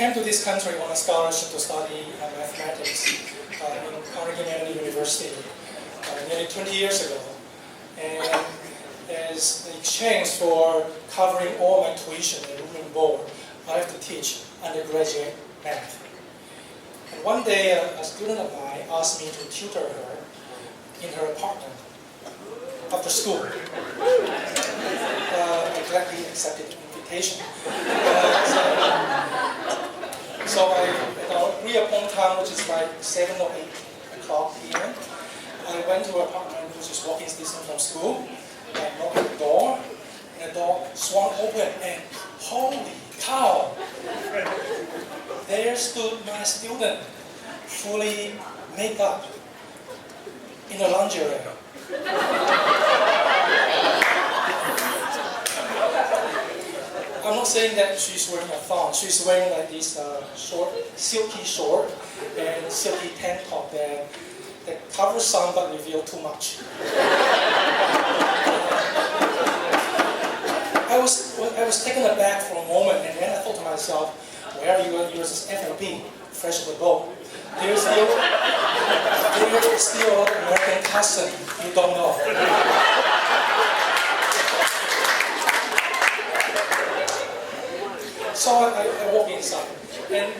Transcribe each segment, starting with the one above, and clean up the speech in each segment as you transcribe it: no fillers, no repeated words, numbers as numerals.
came to this country on a scholarship to study mathematics in Carnegie University nearly 20 years ago. And as an exchange for covering all my tuition and room and board, I have to teach undergraduate math. And one day, a student of mine asked me to tutor her in her apartment after school. I gladly accepted the invitation. So at our agreed-upon time, which is like 7 or 8 o'clock p.m., I went to her apartment, which is walking distance from school. I knocked at the door, and the door swung open, and holy cow! There stood my student, fully made up, in a lingerie. I'm not saying that she's wearing a thong. She's wearing like this short, silky short and silky tank top that covers some but reveals too much. I was taken aback for a moment, and then I thought to myself, where are you? You're just FLB, fresh off the boat. There's still a lot of American custom you don't know. So I walked inside, and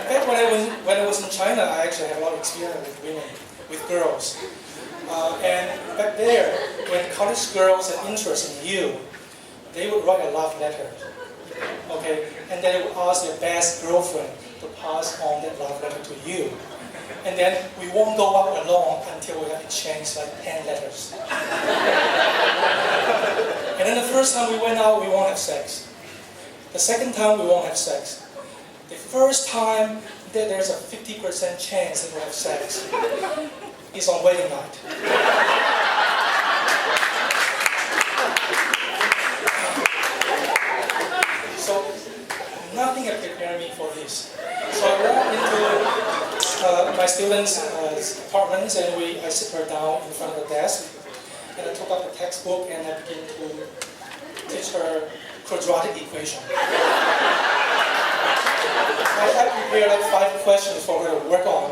back when I was in China, I actually had a lot of experience with women, with girls. And back there, when college girls had interest in you, they would write a love letter, okay, and they would ask their best girlfriend to pass on that love letter to you. And then we won't go out alone until we have exchanged like 10 letters. And then the first time we went out, we won't have sex. The second time, we won't have sex. The first time that there's a 50% chance that we'll have sex is on wedding night. So nothing had prepared me for this. So I walked into my students' apartments, and I sit her down in front of the desk, and I took out the textbook and I began to teach her quadratic equation. I had prepared like 5 questions for her to work on.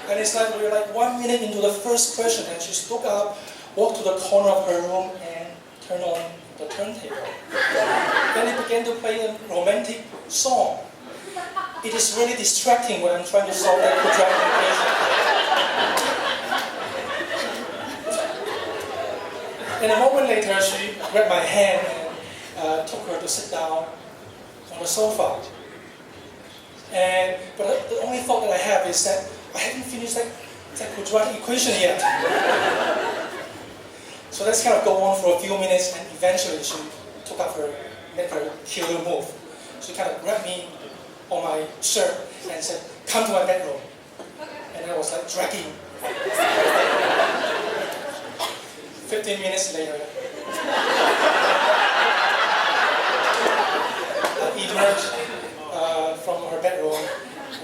And it's like we were like 1 minute into the first question, and she stood up, walked to the corner of her room, and turned on the turntable. Then it began to play a romantic song. It is really distracting when I'm trying to solve that quadratic equation. And a moment later, she grabbed my hand and took her to sit down on the sofa. But the only thought that I have is that I haven't finished that quadratic equation yet. So let's kind of go on for a few minutes, and eventually she made her killer move. She kind of grabbed me on my shirt and said, "Come to my bedroom." And I was like dragging. 15 minutes later, I emerged from her bedroom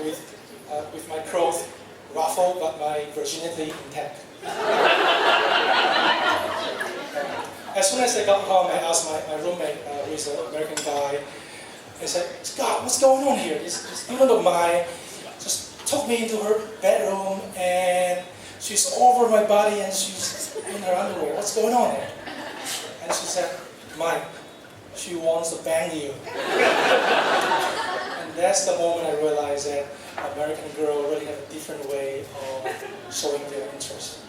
with my clothes ruffled but my virginity intact. As soon as I got home, I asked my roommate, who is an American guy, I said, "Scott, what's going on here? This student of mine just took me into her bedroom and she's over my body and she's in her underwear. What's going on there?" And she said, "Mike, she wants to bang you." And that's the moment I realized that American girls really have a different way of showing their interest.